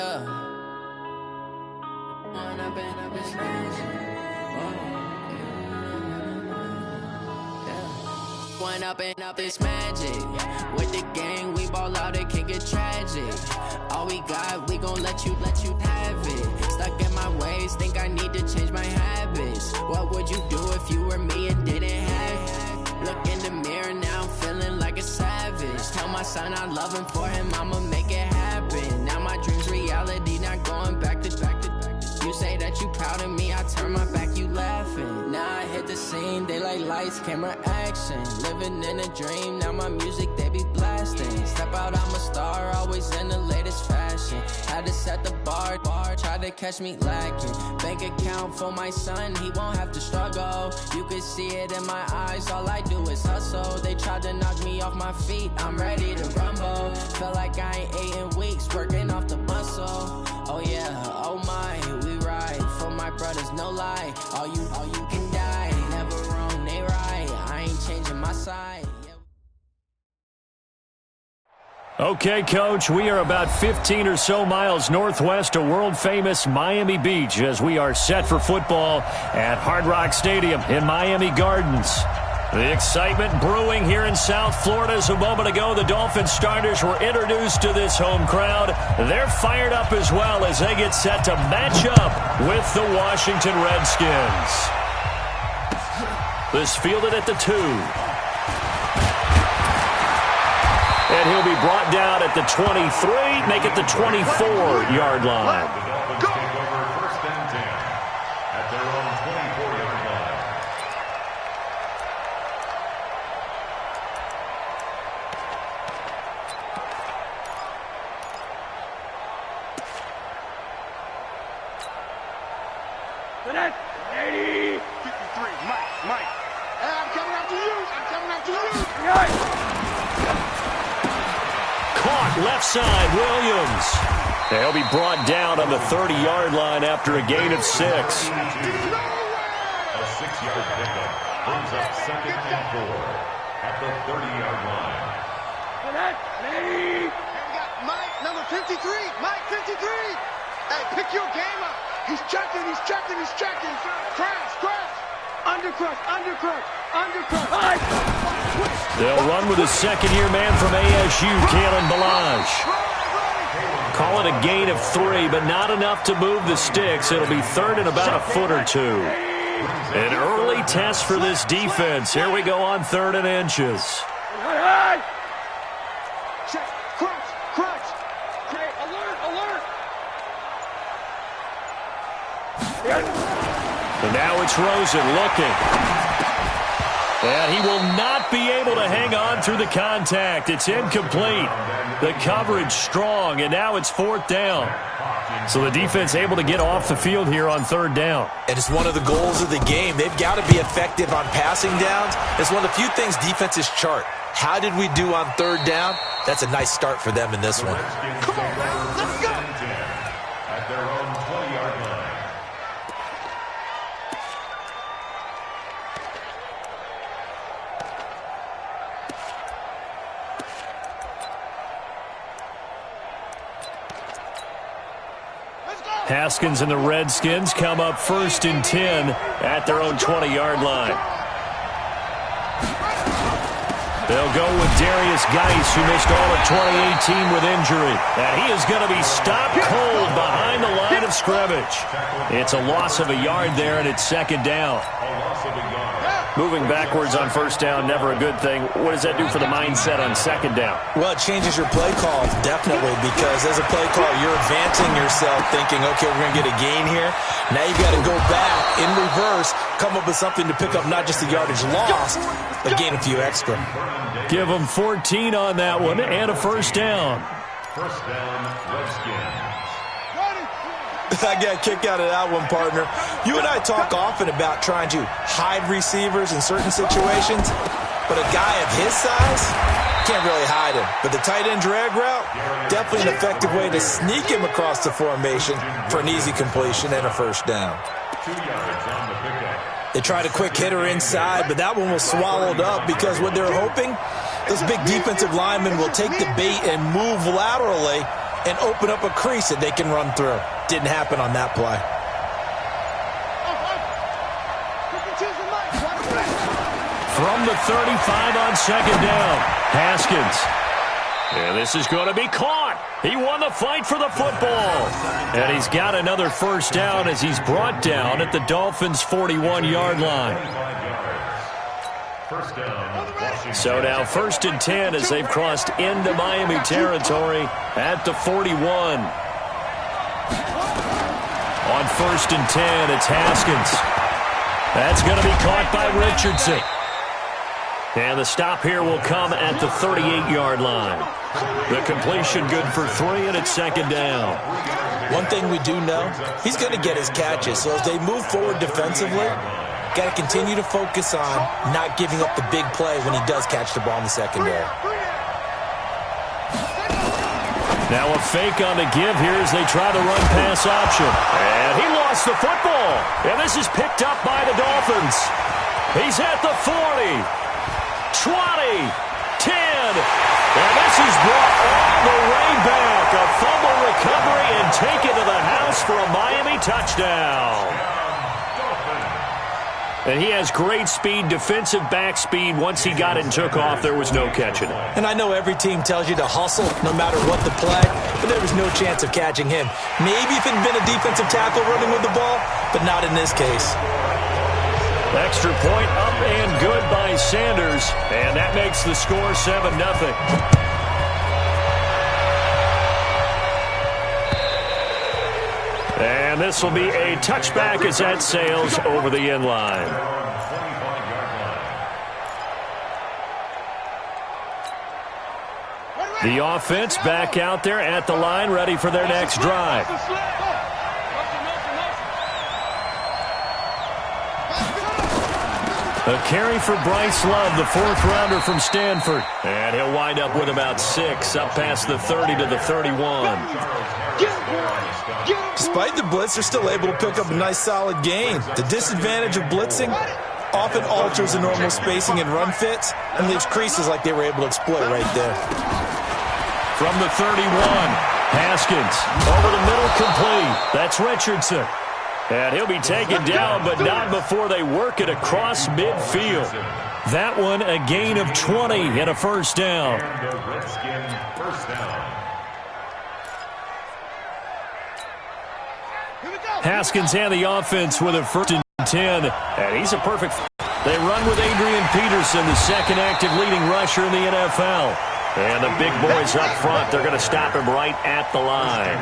Yeah. When I've been up this When up is magic. With the gang, we ball out, it can get tragic. All we got, we gon' let you have it. Stuck in my ways, think I need to change my habits. What would you do if you were me and didn't have it? Look in the mirror, now I'm feeling like a savage. Tell my son I love him, for him I'ma make it happen. Now my dream's reality, not going back to. You say that you proud of me, I turn my back, you laughing. Now I hit the scene, they like lights, camera, action. Living in a dream, now my music, they be blasting. Step out, I'm a star, always in the latest fashion. Had to set the bar, try to catch me lacking. Bank account for my son, he won't have to struggle. You can see it in my eyes, all I do is hustle. They tried to knock me off my feet, I'm ready to rumble. Feel like I ain't ate in weeks, working off the muscle. Oh yeah, oh my, we ride for my brothers, no lie. All you can die, never wrong, they right. I ain't changing my side. Okay, Coach, we are about 15 or so miles northwest of world-famous Miami Beach as we are set for football at Hard Rock Stadium in Miami Gardens. The excitement brewing here in South Florida. As a moment ago, the Dolphins starters were introduced to this home crowd. They're fired up as well as they get set to match up with the Washington Redskins. This fielded at the 2. And he'll be brought down at the 23, make it the 24-yard line. The Dolphins take over first and 10 at their own 24-yard line. Pennant, 80. 53, Mike. Hey, I'm coming after you. Right. Caught left side, Williams. They'll be brought down on the 30-yard line after a gain of 6. A 6-yard pickup brings up second and 4 at the 30-yard line. Pennant, 80. We got Mike, number 53. Mike, 53. Hey, pick your game up. He's checking. Crash. Undercut. They'll run with a second-year man from ASU, Kalen Balaj. Call it a gain of 3, but not enough to move the sticks. It'll be third and about a foot or 2. An early test for this defense. Here we go on 3rd and inches. Crunch. Okay, alert. And now it's Rosen looking. And he will not be able to hang on through the contact. It's incomplete. The coverage strong, and now it's 4th down. So the defense able to get off the field here on 3rd down. And it's one of the goals of the game. They've got to be effective on passing downs. It's one of the few things defenses chart. How did we do on 3rd down? That's a nice start for them in this one. Come on, man. Let's go. At their own 20-yard line. Haskins and the Redskins come up 1st and 10 at their own 20-yard line. They'll go with Darius Geis, who missed all of 2018 with injury. And he is going to be stopped cold behind the line of scrimmage. It's a loss of a yard there, and it's 2nd down. Moving backwards on 1st down, never a good thing. What does that do for the mindset on 2nd down? Well, it changes your play call, definitely, because as a play call, you're advancing yourself thinking, okay, we're going to get a gain here. Now you got to go back in reverse, come up with something to pick up not just the yardage lost, but gain a few extra. Give them 14 on that one and a 1st down. First down, Redskins. I got a kick out of that one, partner. You and I talk often about trying to hide receivers in certain situations, but a guy of his size can't really hide him. But the tight end drag route, definitely an effective way to sneak him across the formation for an easy completion and a 1st down. 2 yards on the pickup. They tried a quick hitter inside, but that one was swallowed up because what they're hoping, those big defensive linemen will take the bait and move laterally and open up a crease that they can run through. Didn't happen on that play. From the 35 on second down, Haskins. And this is going to be caught. He won the fight for the football. And he's got another first down as he's brought down at the Dolphins' 41-yard line. So now 1st and 10 as they've crossed into Miami territory at the 41. On 1st and 10, it's Haskins. That's going to be caught by Richardson. And the stop here will come at the 38-yard line. The completion good for 3, and it's second down. One thing we do know, he's going to get his catches. So as they move forward defensively, got to continue to focus on not giving up the big play when he does catch the ball in the secondary. Now a fake on the give here as they try the run-pass option. And he lost the football. And this is picked up by the Dolphins. He's at the 40. 20, 10, and this is brought all the way back. A fumble recovery and taken to the house for a Miami touchdown. And he has great speed, defensive back speed. Once he got it and took off, there was no catching it. And I know every team tells you to hustle no matter what the play, but there was no chance of catching him. Maybe if it had been a defensive tackle running with the ball, but not in this case. Extra point up and good by Sanders, and that makes the score 7-0. And this will be a touchback as that sails over the end line. The offense back out there at the line, ready for their next drive. A carry for Bryce Love, the 4th-rounder from Stanford. And he'll wind up with about 6, up past the 30 to the 31. Despite the blitz, they're still able to pick up a nice, solid gain. The disadvantage of blitzing often alters the normal spacing and run fits and leaves creases like they were able to exploit right there. From the 31, Haskins over the middle, complete. That's Richardson. And he'll be taken down, but not before they work it across midfield. That one, a gain of 20 and a first down. Haskins and the offense with a 1st and 10. And he's a perfect. They run with Adrian Peterson, the second active leading rusher in the NFL. And the big boys up front, they're going to stop him right at the line.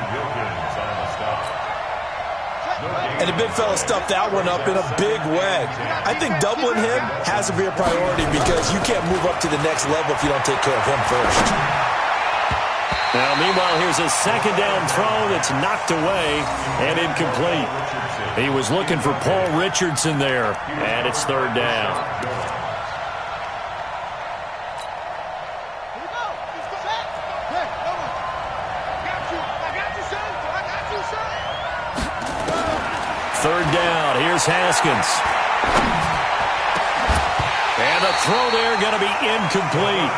And the big fella stuffed that one up in a big way. I think doubling him has to be a priority because you can't move up to the next level if you don't take care of him first. Now, meanwhile, here's a second down throw that's knocked away and incomplete. He was looking for Paul Richardson there, and it's 3rd down. Third down, here's Haskins. And the throw there going to be incomplete.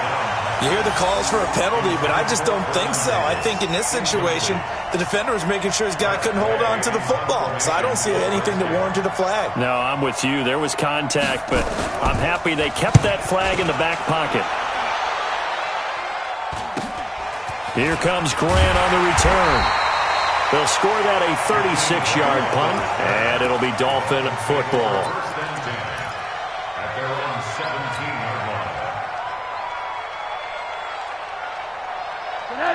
You hear the calls for a penalty, but I just don't think so. I think in this situation, the defender was making sure his guy couldn't hold on to the football. So I don't see anything that warranted a flag. No, I'm with you. There was contact, but I'm happy they kept that flag in the back pocket. Here comes Grant on the return. They'll score that a 36-yard punt, and it'll be Dolphin football. At their own 17-yard line.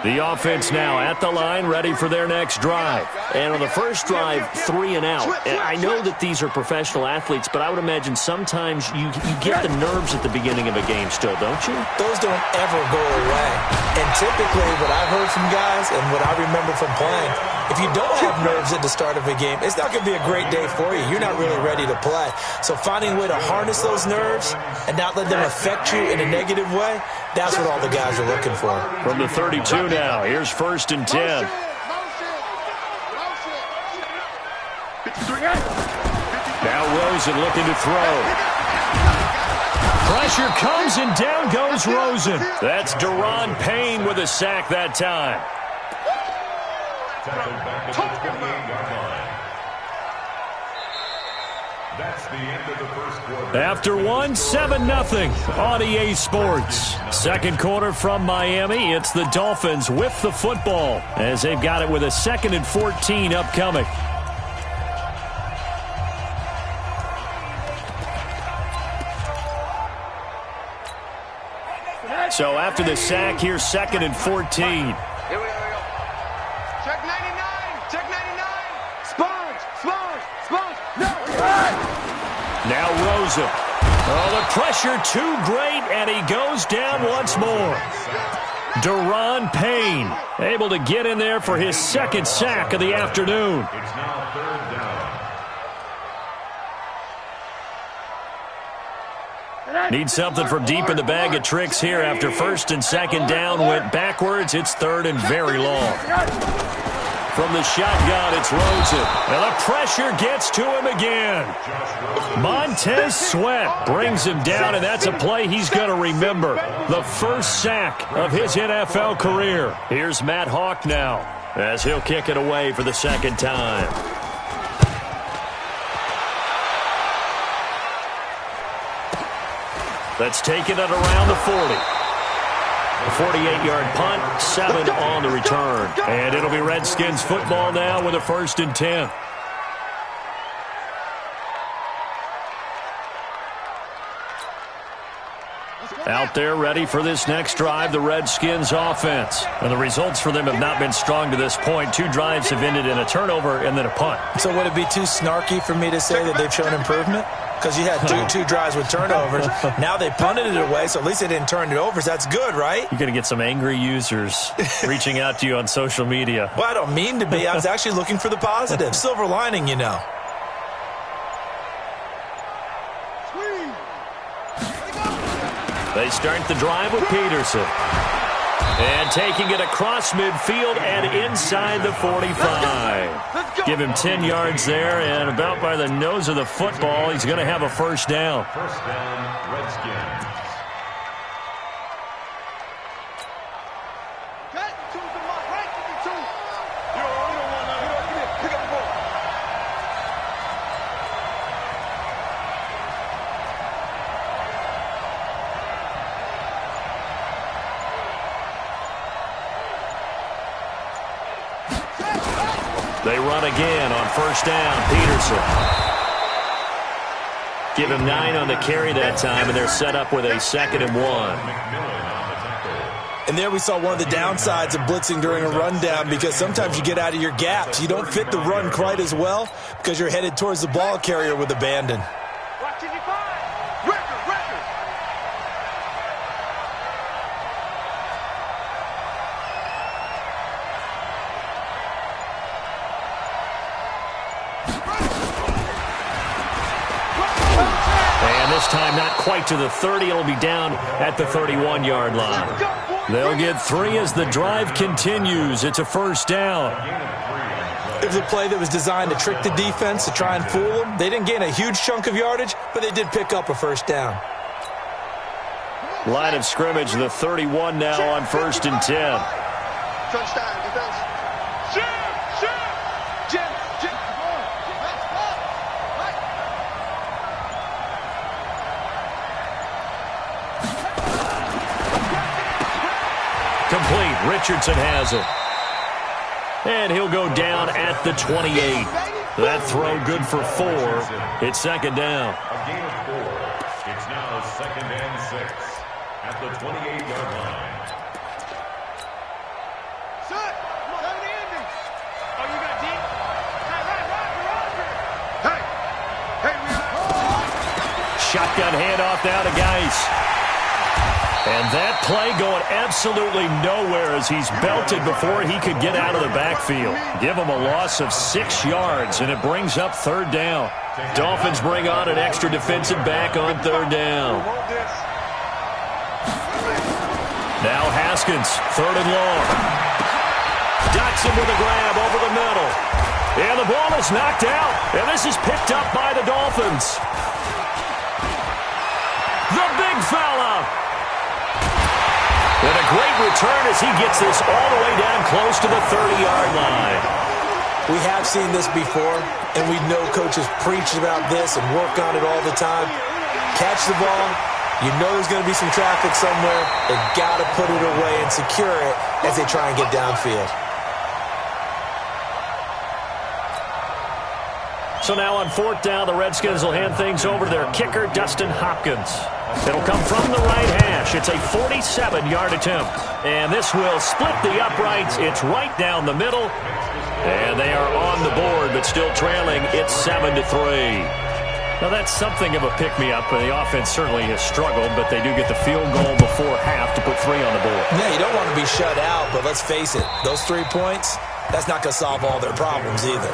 The offense now at the line, ready for their next drive. And on the first drive, 3 and out. And I know that these are professional athletes, but I would imagine sometimes you get the nerves at the beginning of a game still, don't you? Those don't ever go away. And typically what I've heard from guys and what I remember from playing, if you don't have nerves at the start of a game, it's not going to be a great day for you. You're not really ready to play. So finding a way to harness those nerves and not let them affect you in a negative way, that's what all the guys are looking for. From the 32 now, here's 1st and 10. Now Rosen looking to throw. Pressure comes and down goes Rosen. That's Deron Payne with a sack that time. Tackled back at the 28-yard line. That's the end of the first quarter. After 7-0 on EA Sports. Second quarter from Miami. It's the Dolphins with the football as they've got it with a 2nd and 14 upcoming. So after the sack, here's 2nd and 14. Here we go. Check 99. Check 99. Sponge. No. Now Rosen. Oh, the pressure too great, and he goes down once more. Deron Payne able to get in there for his 2nd sack of the afternoon. It's now 3rd down. Need something from deep in the bag of tricks here after 1st and 2nd down went backwards. It's 3rd and very long. From the shotgun, it's Rosen. And the pressure gets to him again. Montez Sweat brings him down, and that's a play he's going to remember. The first sack of his NFL career. Here's Matt Hawk now as he'll kick it away for the 2nd time. That's taken it around the 40. A 48-yard punt, 7 on the return. And it'll be Redskins football now with a 1st and 10. Out there ready for this next drive, the Redskins offense. And the results for them have not been strong to this point. 2 drives have ended in a turnover and then a punt. So would it be too snarky for me to say that they've shown improvement? Because you had two drives with turnovers. Now they punted it away, so at least they didn't turn it over. So that's good, right? You're going to get some angry users reaching out to you on social media. Well, I don't mean to be. I was actually looking for the positive. Silver lining, you know. They start the drive with Peterson. And taking it across midfield and inside the 45. Give him 10 yards there, and about by the nose of the football, he's going to have a 1st down. 1st down, Redskins. They run again on 1st down. Peterson. Give him 9 on the carry that time, and they're set up with a 2nd and 1. And there we saw one of the downsides of blitzing during a rundown, because sometimes you get out of your gaps. You don't fit the run quite as well because you're headed towards the ball carrier with abandon. This time not quite to the 30. It'll be down at the 31-yard line. They'll get 3 as the drive continues. It's a 1st down. It was a play that was designed to trick the defense, to try and fool them. They didn't gain a huge chunk of yardage, but they did pick up a 1st down. Line of scrimmage, the 31 now on 1st and 10. Touchdown, defense. Complete. Richardson has it. And he'll go down at the 28. That throw good for 4. It's 2nd down. A gain of 4. It's now 2nd and 6 at the 28-yard line. Shotgun handoff now to Geis. And that play going absolutely nowhere as he's belted before he could get out of the backfield. Give him a loss of 6 yards, and it brings up 3rd down. Dolphins bring on an extra defensive back on 3rd down. Now Haskins, 3rd and long. Dotson with a grab over the middle. And the ball is knocked out, and this is picked up by the Dolphins. The big fella. And a great return as he gets this all the way down close to the 30-yard line. We have seen this before, and we know coaches preach about this and work on it all the time. Catch the ball. You know there's going to be some traffic somewhere. They've got to put it away and secure it as they try and get downfield. So now on 4th down, the Redskins will hand things over to their kicker, Dustin Hopkins. It'll come from the right hash. It's a 47-yard attempt. And this will split the uprights. It's right down the middle. And they are on the board, but still trailing. It's 7-3. Now, that's something of a pick-me-up. The offense certainly has struggled, but they do get the field goal before half to put 3 on the board. Yeah, you don't want to be shut out, but let's face it. Those 3 points, that's not going to solve all their problems either.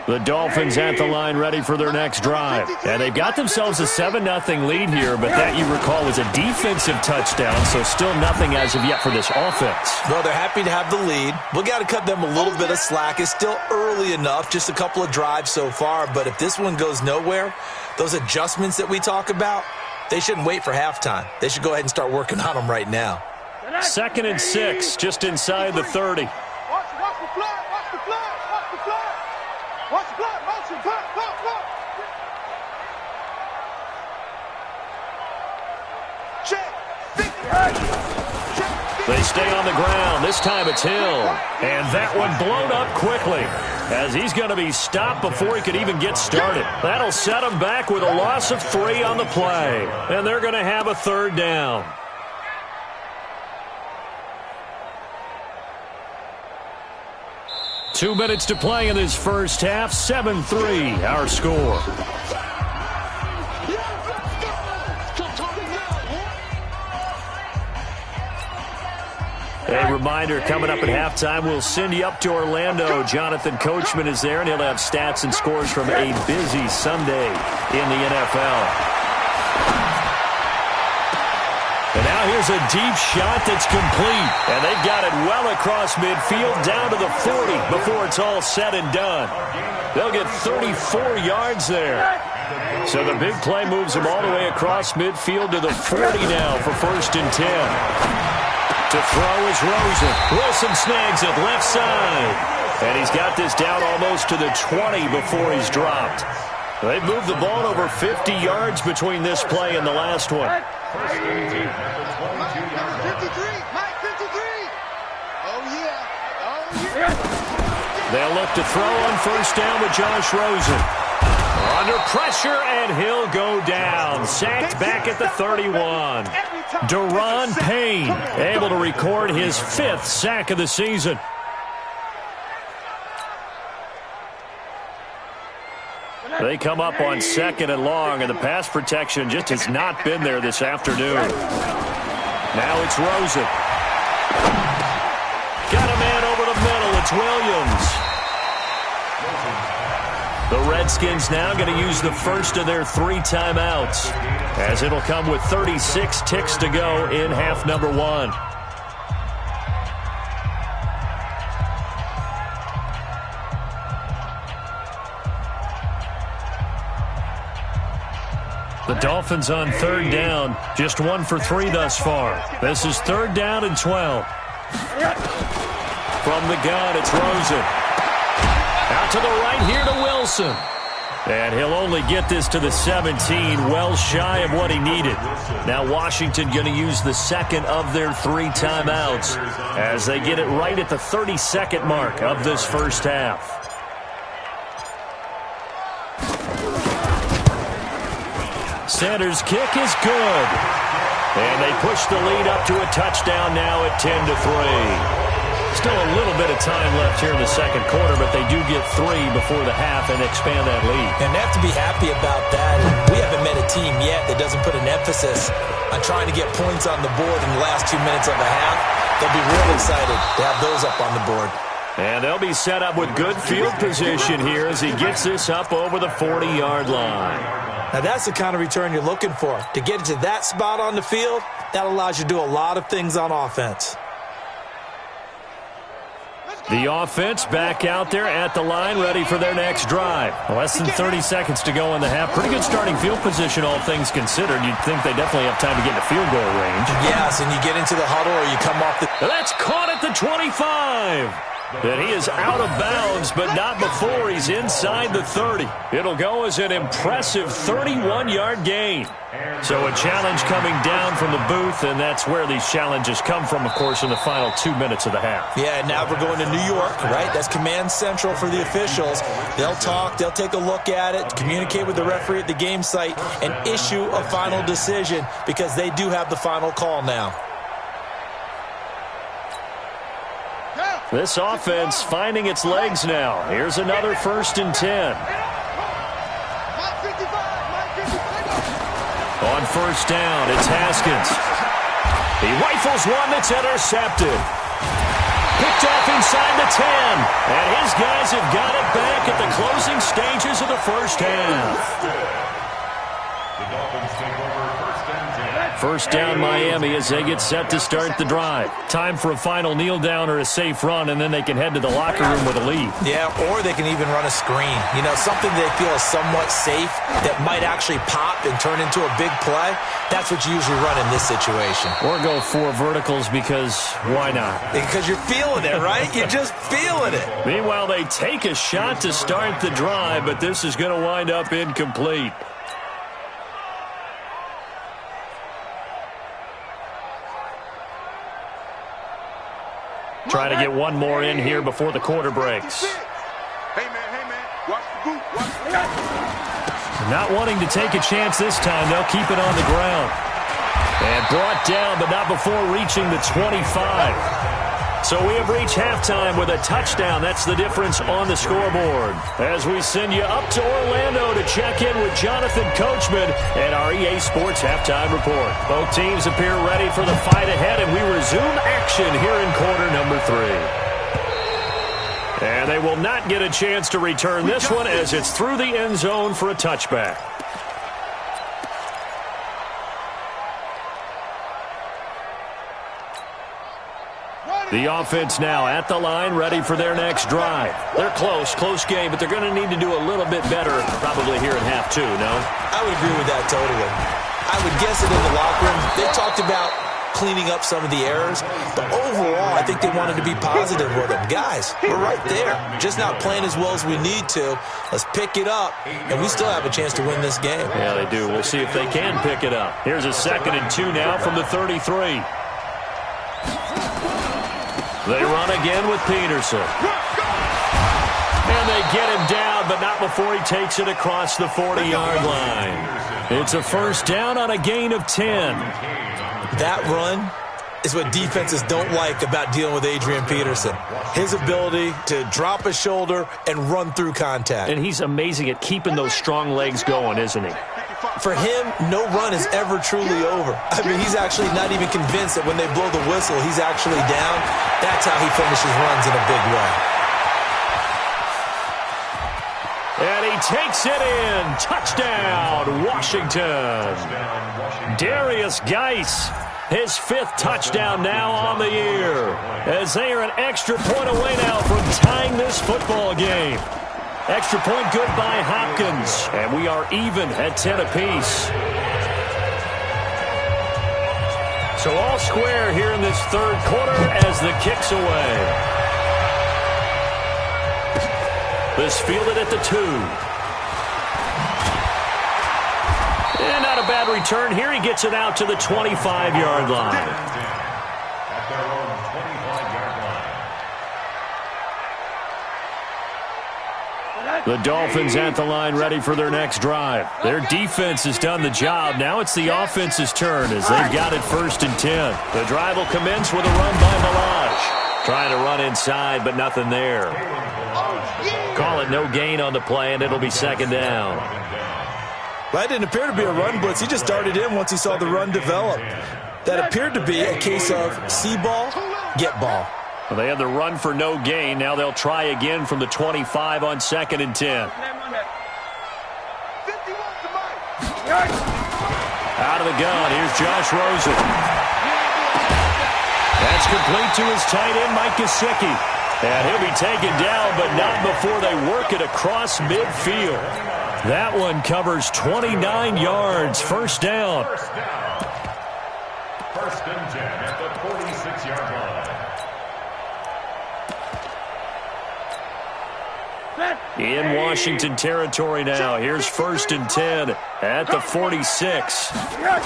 The Dolphins at the line ready for their next drive. And they've got themselves a 7-0 lead here, but that, you recall, was a defensive touchdown, so still nothing as of yet for this offense. Well, they're happy to have the lead. We got to cut them a little bit of slack. It's still early enough, just a couple of drives so far, but if this one goes nowhere, those adjustments that we talk about, they shouldn't wait for halftime. They should go ahead and start working on them right now. 2nd and 6, just inside the 30. Watch the flag, watch the flag, watch the flag. Watch the flag, motion, block. They stay on the ground. This time it's Hill. And that one blown up quickly as he's going to be stopped before he could even get started. That'll set him back with a loss of 3 on the play. And they're going to have a 3rd down. Two minutes to play in this first half. 7-3, our score. A reminder, coming up at halftime, we'll send you up to Orlando. Jonathan Coachman is there, and he'll have stats and scores from a busy Sunday in the NFL. And now here's a deep shot that's complete. And they've got it well across midfield down to the 40 before it's all said and done. They'll get 34 yards there. So the big play moves them all the way across midfield to the 40 now for 1st and 10. To throw is Rosen. Wilson snags it left side. And he's got this down almost to the 20 before he's dropped. They've moved the ball over 50 yards between this play and the last one. Mike 53, Mike 53. Oh, yeah. They'll look to throw on 1st down with Josh Rosen. Under pressure, and he'll go down. Sacked back at the 31. Deron Payne able to record his 5th sack of the season. They come up on 2nd and long, and the pass protection just has not been there this afternoon. Now it's Rosen. Got a man over the middle. It's Williams. The Redskins now going to use the first of their 3 timeouts, as it'll come with 36 ticks to go in half number 1. The Dolphins on 3rd down, just 1 for 3 thus far. This is 3rd down and 12. From the gun, it's Rosen. Out to the right here to Wilson. And he'll only get this to the 17, well shy of what he needed. Now Washington going to use the 2nd of their 3 timeouts as they get it right at the 32nd mark of this first half. Sanders' kick is good. And they push the lead up to a touchdown now at 10-3. Still a little bit of time left here in the second quarter, but they do get 3 before the half and expand that lead. And they have to be happy about that. We haven't met a team yet that doesn't put an emphasis on trying to get points on the board in the last 2 minutes of a half. They'll be real excited to have those up on the board. And they'll be set up with good field position here as he gets this up over the 40-yard line. Now that's the kind of return you're looking for. To get it to that spot on the field, that allows you to do a lot of things on offense. The offense back out there at the line, ready for their next drive. Less than 30 seconds to go in the half. Pretty good starting field position, all things considered. You'd think they definitely have time to get into field goal range. Yes, and you get into the huddle or you come off the... That's caught at the 25. And he is out of bounds, but not before he's inside the 30. It'll go as an impressive 31-yard gain. So a challenge coming down from the booth, and that's where these challenges come from, of course, in the final 2 minutes of the half. Yeah, now we're going to New York, right? That's command central for the officials. They'll talk, they'll take a look at it, communicate with the referee at the game site, and issue a final decision because they do have the final call now. This offense finding its legs now. Here's another 1st and 10. On 1st down, it's Haskins. He rifles one that's intercepted. Picked off inside the 10. And his guys have got it back at the closing stages of the first half. The Dolphins take over 1st and 10. First down Miami as they get set to start the drive. Time for a final kneel down or a safe run, and then they can head to the locker room with a lead. Yeah, or they can even run a screen. You know, something they feel is somewhat safe that might actually pop and turn into a big play. That's what you usually run in this situation. Or go 4 verticals because why not? Because you're feeling it, right? You're just feeling it. Meanwhile, they take a shot to start the drive, but this is going to wind up incomplete. Try to get one more in here before the quarter breaks. Hey, man, watch the boot, watch the catch. Not wanting to take a chance this time, they'll keep it on the ground. And brought down, but not before reaching the 25. So we have reached halftime with a touchdown. That's the difference on the scoreboard. As we send you up to Orlando to check in with Jonathan Coachman and our EA Sports Halftime Report. Both teams appear ready for the fight ahead, and we resume action here in quarter number 3. And they will not get a chance to return this one as it's through the end zone for a touchback. The offense now at the line, ready for their next drive. They're close game, but they're going to need to do a little bit better probably here in half 2, no? I would agree with that totally. I would guess it in the locker room. They talked about cleaning up some of the errors, but overall, I think they wanted to be positive with them. Guys, we're right there. Just not playing as well as we need to. Let's pick it up, and we still have a chance to win this game. Yeah, they do. We'll see if they can pick it up. Here's a 2nd and 2 now from the 33. They run again with Peterson. And they get him down, but not before he takes it across the 40-yard line. It's a 1st down on a gain of 10. That run is what defenses don't like about dealing with Adrian Peterson. His ability to drop a shoulder and run through contact. And he's amazing at keeping those strong legs going, isn't he? For him, no run is ever truly over. I mean, he's actually not even convinced that when they blow the whistle, he's actually down. That's how he finishes runs in a big way. And he takes it in. Touchdown, Washington. Darius Geis, his 5th touchdown now on the year, as they are an extra point away now from tying this football game. Extra point good by Hopkins, and we are even at 10 apiece. So all square here in this 3rd quarter as the kick's away. This fielded at the 2. And not a bad return here. He gets it out to the 25-yard line. At their own 25-yard line. The Dolphins at the line ready for their next drive. Their defense has done the job. Now it's the offense's turn as they've got it 1st and 10. The drive will commence with a run by Malage. Trying to run inside, but nothing there. Call it no gain on the play, and it'll be 2nd down. That didn't appear to be a run blitz. He just darted in once he saw the run develop. That appeared to be a case of see ball, get ball. Well, they had the run for no gain. Now they'll try again from the 25 on 2nd and 10. Out of the gun, here's Josh Rosen. That's complete to his tight end, Mike Gesicki. And he'll be taken down, but not before they work it across midfield. That one covers 29 yards. First down. First and 10 at the 46-yard line. In Washington territory now. Here's first and 10 at the 46. Got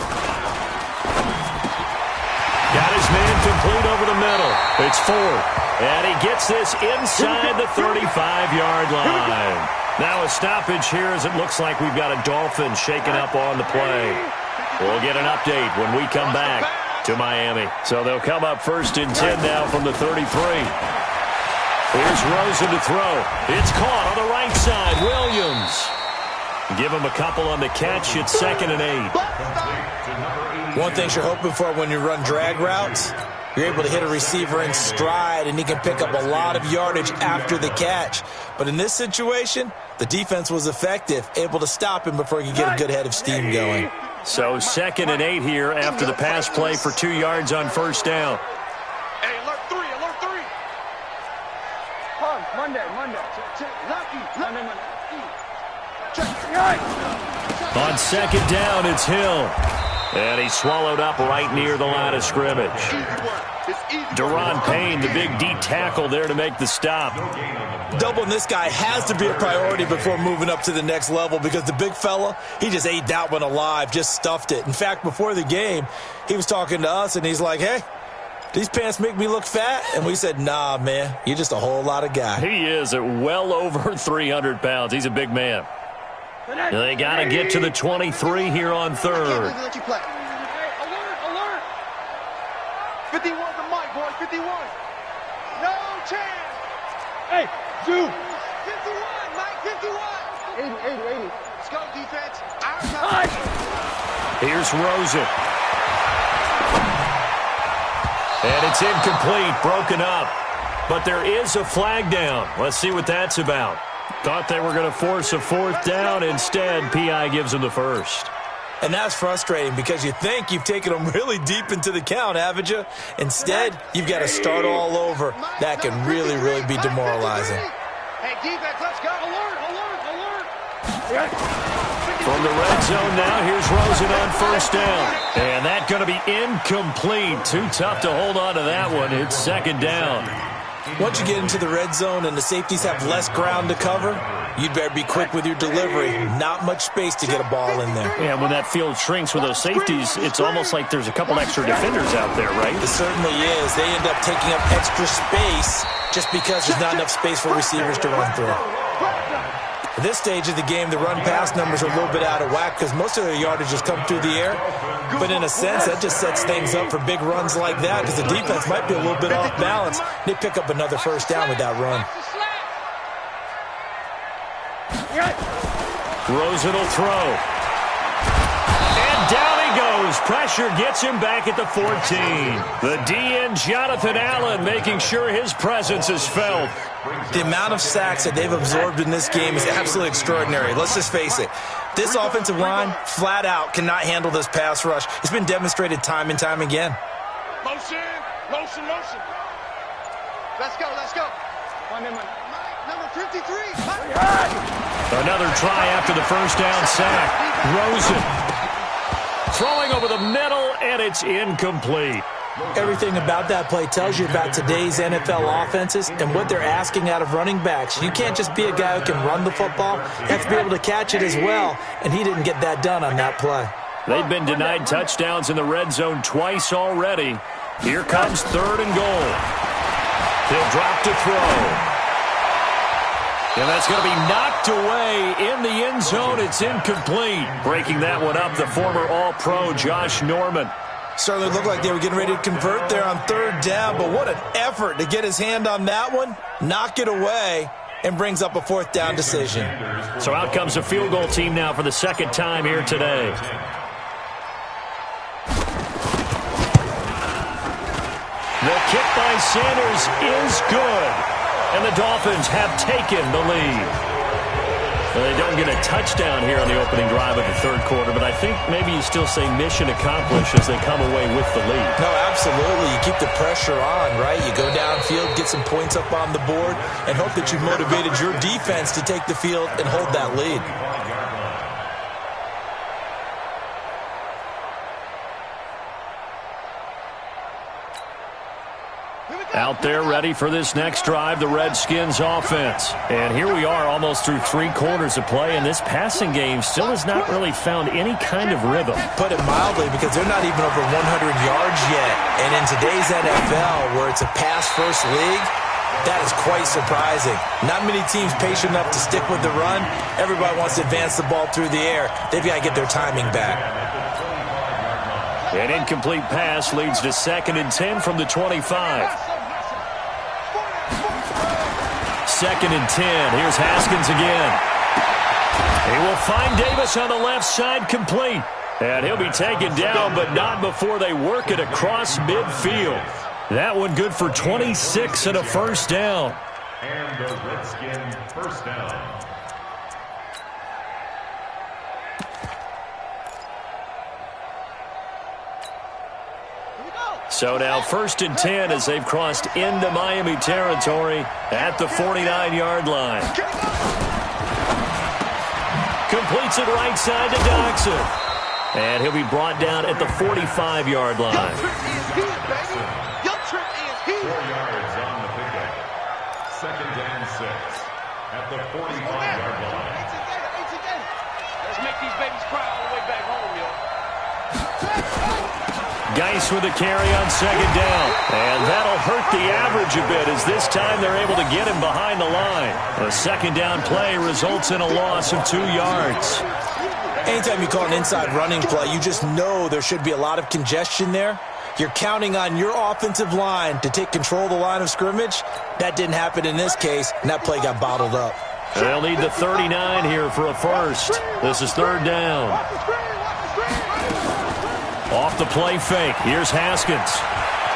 his man complete over the middle. It's fourth. And he gets this inside the 35-yard line. Now a stoppage here as it looks like we've got a Dolphin shaking up on the play. We'll get an update when we come back to Miami. So they'll come up first and 10 now from the 33. Here's Rosen to throw. It's caught on the right side. Williams. Give him a couple on the catch. It's second and 8. One thing you're hoping for when you run drag routes, you're able to hit a receiver in stride, and he can pick up a lot of yardage after the catch. But in this situation, the defense was effective, able to stop him before he could get a good head of steam going. So second and 8 here after the pass play for 2 yards on first down. Hey, alert 3, alert 3. Monday. Lucky. On second down, it's Hill. And he's swallowed up right near the line of scrimmage. Daron Payne, the big D tackle there to make the stop. Doubling this guy has to be a priority before moving up to the next level because the big fella, he just ate that one alive, just stuffed it. In fact, before the game, he was talking to us, and he's like, hey, these pants make me look fat? And we said, nah, man, you're just a whole lot of guy. He is at well over 300 pounds. He's a big man. They got to get to the 23 here on third. Let you play. Alert. 51 to Mike, boys, 51. No chance. Hey, Zoo. 51, Mike, 51. 80. Let's go, defense. Here's Rosen. And it's incomplete, broken up. But there is a flag down. Let's see what that's about. Thought they were going to force a fourth down. Instead, P.I. gives them the first. And that's frustrating because you think you've taken them really deep into the count, haven't you? Instead, you've got to start all over. That can really, really be demoralizing. Hey, defense, let's go. Alert. From the red zone now, here's Rosen on first down. And that's going to be incomplete. Too tough to hold on to that one. It's second down. Once you get into the red zone and the safeties have less ground to cover, you'd better be quick with your delivery. Not much space to get a ball in there. Yeah, when that field shrinks with those safeties, it's almost like there's a couple extra defenders out there, right? It certainly is. They end up taking up extra space just because there's not enough space for receivers to run through. At this stage of the game, the run-pass numbers are a little bit out of whack because most of their yardage has come through the air. But in a sense, that just sets things up for big runs like that because the defense might be a little bit off balance. They pick up another first down with that run. Rosen will throw. And down he goes. Pressure gets him back at the 14. The DN, Jonathan Allen, making sure his presence is felt. The amount of sacks that they've absorbed in this game is absolutely extraordinary. Let's just face it. This offensive line, flat out, cannot handle this pass rush. It's been demonstrated time and time again. Motion. Let's go. Number 53. Another try after the first down sack. Rosen throwing over the middle, and it's incomplete. Everything about that play tells you about today's NFL offenses and what they're asking out of running backs. You can't just be a guy who can run the football. You have to be able to catch it as well, and he didn't get that done on that play. They've been denied touchdowns in the red zone twice already. Here comes third and goal. He'll drop to throw. And that's going to be knocked away in the end zone. It's incomplete. Breaking that one up, the former All-Pro Josh Norman. Certainly looked like they were getting ready to convert there on third down, but what an effort to get his hand on that one, knock it away, and brings up a fourth down decision. So out comes the field goal team now for the second time here today. The kick by Sanders is good, and the Dolphins have taken the lead. Well, they don't get a touchdown here on the opening drive of the third quarter, but I think maybe you still say mission accomplished as they come away with the lead. No, absolutely. You keep the pressure on, right? You go downfield, get some points up on the board, and hope that you've motivated your defense to take the field and hold that lead. Out there ready for this next drive, the Redskins offense. And here we are almost through 3 quarters of play, and this passing game still has not really found any kind of rhythm. Put it mildly, because they're not even over 100 yards yet. And in today's NFL, where it's a pass-first league, that is quite surprising. Not many teams patient enough to stick with the run. Everybody wants to advance the ball through the air. They've got to get their timing back. An incomplete pass leads to 2nd and 10 from the 25. 2nd and 10. Here's Haskins again. He will find Davis on the left side, complete. And he'll be taken down, but not before they work it across midfield. That one good for 26 and a first down. And the Redskins first down. So now 1st and 10 as they've crossed into Miami territory at the 49-yard line. Completes it right side to Doxson. And he'll be brought down at the 45-yard line. 4 yards on the pickup. 2nd and 6 at the 45-yard line. Let's make these babies cry all the way back home, yo. Geis with a carry on 2nd down. And that'll hurt the average a bit as this time they're able to get him behind the line. A 2nd down play results in a loss of 2 yards. Anytime you call an inside running play, you just know there should be a lot of congestion there. You're counting on your offensive line to take control of the line of scrimmage. That didn't happen in this case, and that play got bottled up. They'll need the 39 here for a first. This is 3rd down. Off the play fake. Here's Haskins.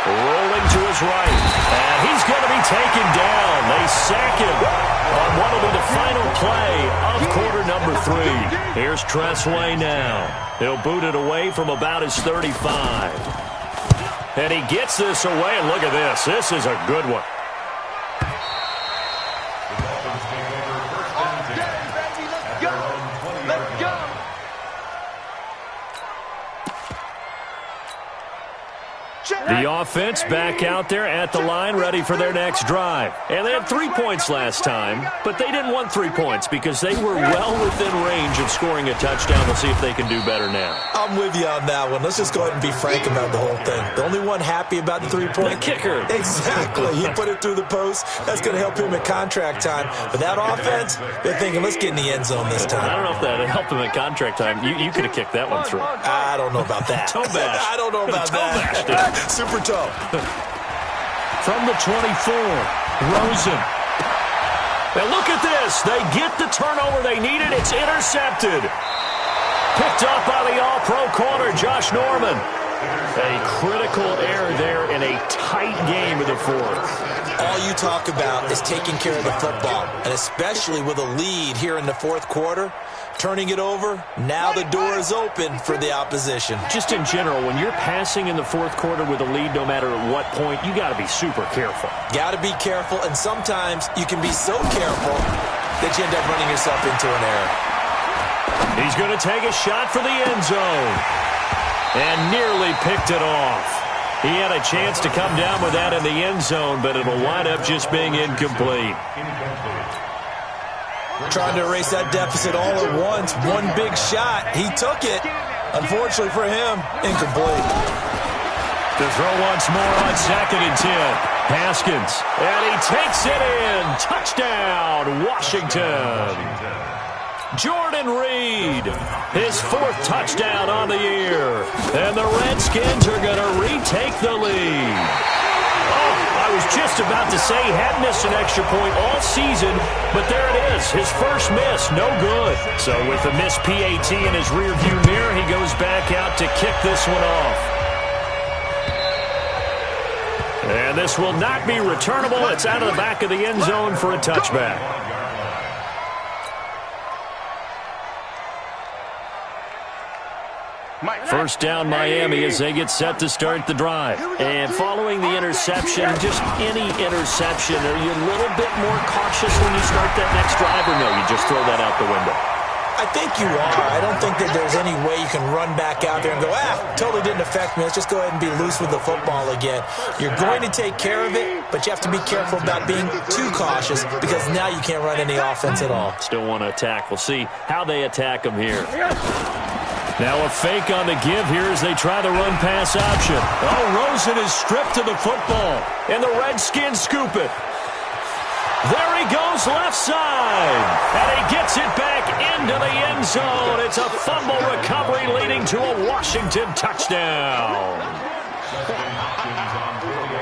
Rolling to his right. And he's going to be taken down. They sack him on what will be the final play of quarter number 3. Here's Tressway now. He'll boot it away from about his 35. And he gets this away. And look at this. This is a good one. The offense back out there at the line, ready for their next drive. And they had 3 points last time, but they didn't want 3 points because they were well within range of scoring a touchdown. We'll see if they can do better now. I'm with you on that one. Let's just go ahead and be frank about the whole thing. The only one happy about the 3-point? The kicker. Exactly. He put it through the post. That's going to help him at contract time. But that offense, they're thinking, let's get in the end zone this time. I don't know if that helped him at contract time. You could have kicked that one through. I don't know about that. Toe bash. I don't know about that. Super toe. From the 24, Rosen. Now look at this. They get the turnover they needed. It's intercepted. Picked up by the all-pro corner, Josh Norman. A critical error there in a tight game of the 4th. All you talk about is taking care of the football, and especially with a lead here in the 4th quarter. Turning it over, now the door is open for the opposition. Just in general, when you're passing in the 4th quarter with a lead, no matter at what point, you got to be super careful. Got to be careful, and sometimes you can be so careful that you end up running yourself into an error. He's going to take a shot for the end zone. And nearly picked it off. He had a chance to come down with that in the end zone, but it'll wind up just being incomplete. Trying to erase that deficit all at once. One big shot. He took it. Unfortunately for him, incomplete. To throw once more on 2nd and 10. Haskins. And he takes it in. Touchdown, Washington. Jordan Reed, his 4th touchdown on the year. And the Redskins are going to retake the lead. Oh, I was just about to say he hadn't missed an extra point all season, but there it is, his first miss, no good. So with the missed PAT in his rearview mirror, he goes back out to kick this one off. And this will not be returnable. It's out of the back of the end zone for a touchback. First down Miami as they get set to start the drive. And following the interception, just any interception, are you a little bit more cautious when you start that next drive, or no, you just throw that out the window? I think you are. I don't think that there's any way you can run back out there and go, totally didn't affect me. Let's just go ahead and be loose with the football again. You're going to take care of it, but you have to be careful about being too cautious because now you can't run any offense at all. Still want to attack. We'll see how they attack them here. Now a fake on the give here as they try the run-pass option. Oh, Rosen is stripped to the football, and the Redskins scoop it. There he goes left side, and he gets it back into the end zone. It's a fumble recovery leading to a Washington touchdown.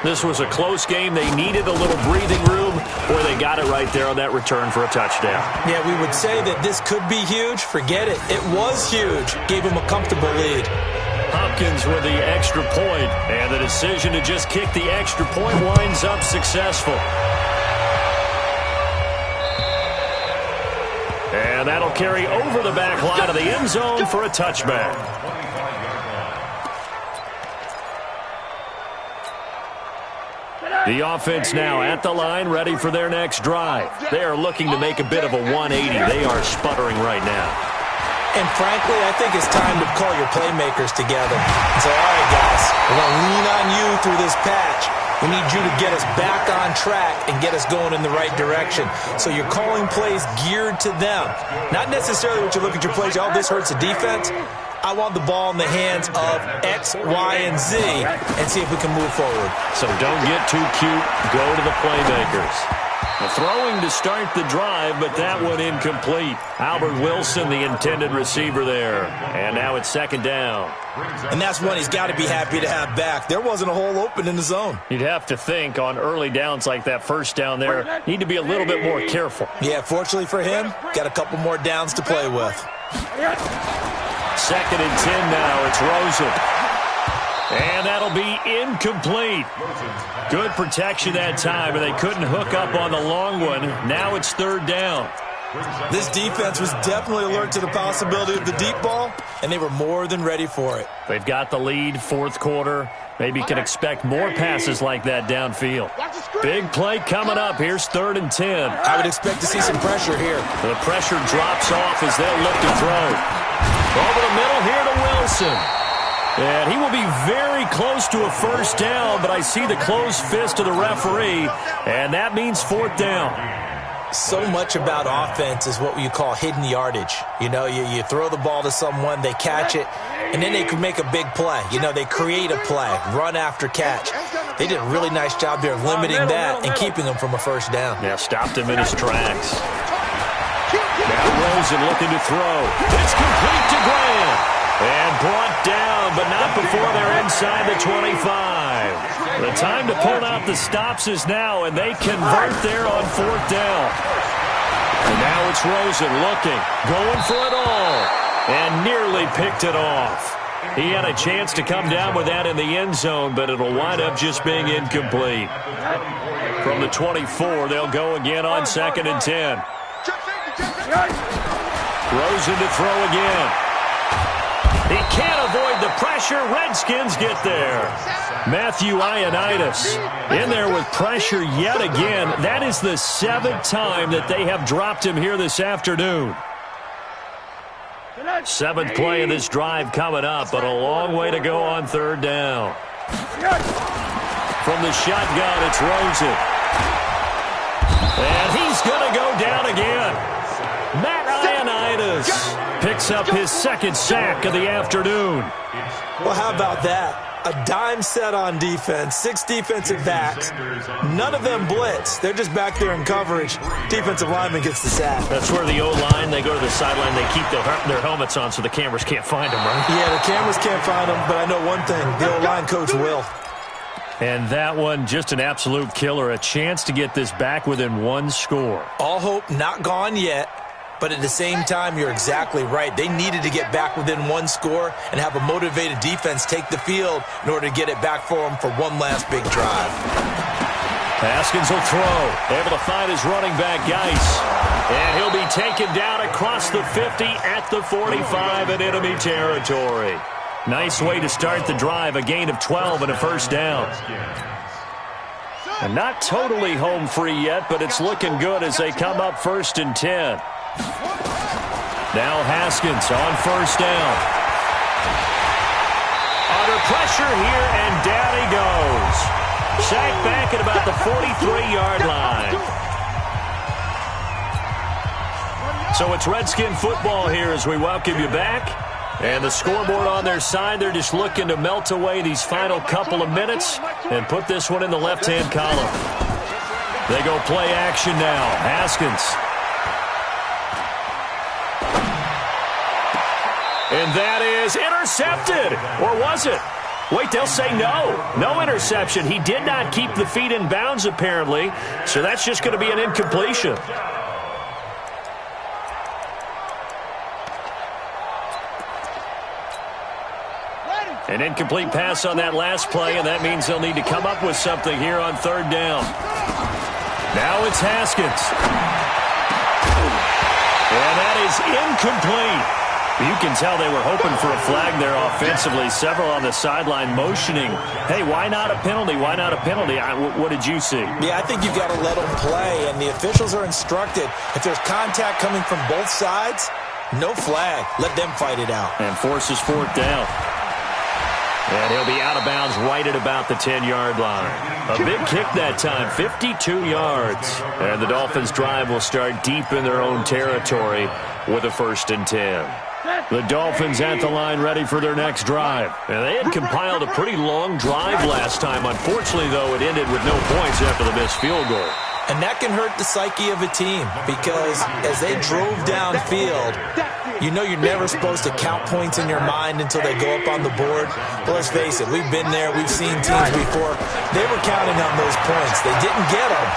This was a close game. They needed a little breathing room, where they got it right there on that return for a touchdown. Yeah, we would say that this could be huge. Forget it. It was huge. Gave him a comfortable lead. Hopkins with the extra point, and the decision to just kick the extra point winds up successful. And that'll carry over the back line of the end zone for a touchback. The offense now at the line, ready for their next drive. They are looking to make a bit of a 180. They are sputtering right now. And frankly, I think it's time to call your playmakers together and say, all right, guys, we're going to lean on you through this patch. We need you to get us back on track and get us going in the right direction. So you're calling plays geared to them. Not necessarily what you look at your plays, oh, this hurts the defense. I want the ball in the hands of X, Y, and Z and see if we can move forward. So don't get too cute. Go to the playmakers. The throwing to start the drive, but that one incomplete. Albert Wilson, the intended receiver there. And now it's second down. And that's one he's got to be happy to have back. There wasn't a hole open in the zone. You'd have to think on early downs like that first down there, need to be a little bit more careful. Yeah, fortunately for him, got a couple more downs to play with. Second and 10 now. It's Rosen. And that'll be incomplete. Good protection that time, and they couldn't hook up on the long one. Now it's third down. This defense was definitely alert to the possibility of the deep ball, and they were more than ready for it. They've got the lead, fourth quarter. Maybe can expect more passes like that downfield. Big play coming up. Here's third and 10. I would expect to see some pressure here. The pressure drops off as they'll look to throw. Over the middle here to Wilson. And he will be very close to a first down, but I see the closed fist of the referee, and that means fourth down. So much about offense is what you call hidden yardage. You know, you throw the ball to someone, they catch it, and then they can make a big play. You know, they create a play, run after catch. They did a really nice job there of limiting that and keeping him from a first down. Yeah, stopped him in his tracks. Now Rosen looking to throw. It's complete to Graham. And brought down, but not before they're inside the 25. The time to pull out the stops is now, and they convert there on fourth down. And now it's Rosen looking, going for it all, and nearly picked it off. He had a chance to come down with that in the end zone, but it'll wind up just being incomplete. From the 24, they'll go again on second and 10. Rosen to throw again. He can't avoid the pressure. Redskins get there. Matthew Ioannidis in there with pressure yet again. That is the 7th time that they have dropped him here this afternoon. 7th play of this drive coming up, but a long way to go on third down. From the shotgun, it's Rosen. And he's going to go down again. Matt Ioannidis picks up his second sack of the afternoon. Well, how about that? A dime set on defense, 6 defensive backs. None of them blitz. They're just back there in coverage. Defensive lineman gets the sack. That's where the O-line, they go to the sideline, they keep their helmets on so the cameras can't find them, right? Yeah, the cameras can't find them, but I know one thing. The O-line coach will. And that one, just an absolute killer. A chance to get this back within one score. All hope not gone yet. But at the same time, you're exactly right. They needed to get back within one score and have a motivated defense take the field in order to get it back for them for one last big drive. Haskins will throw. Able to find his running back, Geis. And he'll be taken down across the 50 at the 45 in enemy territory. Nice way to start the drive, a gain of 12 and a first down. And not totally home free yet, but it's looking good as they come up 1st and 10. Now Haskins on first down. Under pressure here, and down he goes. Sacked back at about the 43-yard line. So it's Redskin football here as we welcome you back. And the scoreboard on their side, they're just looking to melt away these final couple of minutes and put this one in the left-hand column. They go play action now. Haskins. And that is intercepted. Or was it? Wait, they'll say no. No interception. He did not keep the feet in bounds, apparently. So that's just going to be an incompletion. An incomplete pass on that last play, and that means they'll need to come up with something here on 3rd down. Now it's Haskins. And that is incomplete. You can tell they were hoping for a flag there offensively. Several on the sideline motioning, hey, why not a penalty? Why not a penalty? What did you see? Yeah, I think you've got to let them play, and the officials are instructed. If there's contact coming from both sides, no flag. Let them fight it out. And forces 4th down. And he'll be out of bounds right at about the 10-yard line. A big kick that time, 52 yards. And the Dolphins' drive will start deep in their own territory with a 1st and 10. The Dolphins at the line ready for their next drive. And they had compiled a pretty long drive last time. Unfortunately, though, it ended with no points after the missed field goal. And that can hurt the psyche of a team because as they drove downfield, you know you're never supposed to count points in your mind until they go up on the board. But let's face it, we've been there. We've seen teams before. They were counting on those points. They didn't get them.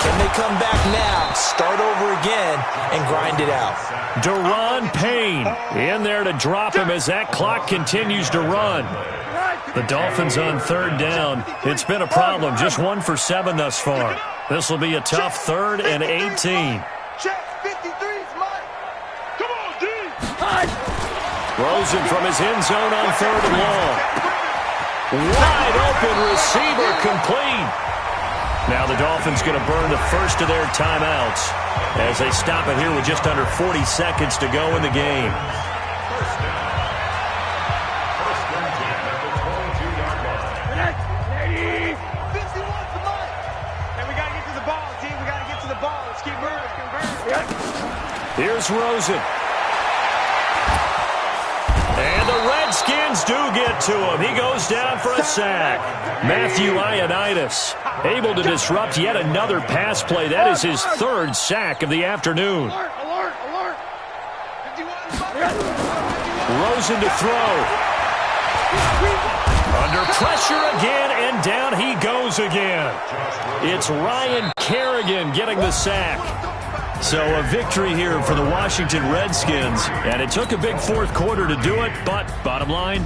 Can they come back now, start over again, and grind it out? Deron Payne in there to drop him as that clock continues to run. The Dolphins on 3rd down. It's been a problem. Just 1 for 7 thus far. This will be a tough 3rd and 18. Rosen from his end zone on 3rd and long. Wide open receiver complete. Now the Dolphins going to burn the first of their timeouts as they stop it here with just under 40 seconds to go in the game. Here's Rosen. And the Redskins do get to him. He goes down for a sack. Matthew Ioannidis able to disrupt yet another pass play. That is his 3rd sack of the afternoon. Rosen to throw. Under pressure again, and down he goes again. It's Ryan Kerrigan getting the sack. So a victory here for the Washington Redskins, and it took a big 4th quarter to do it, but bottom line...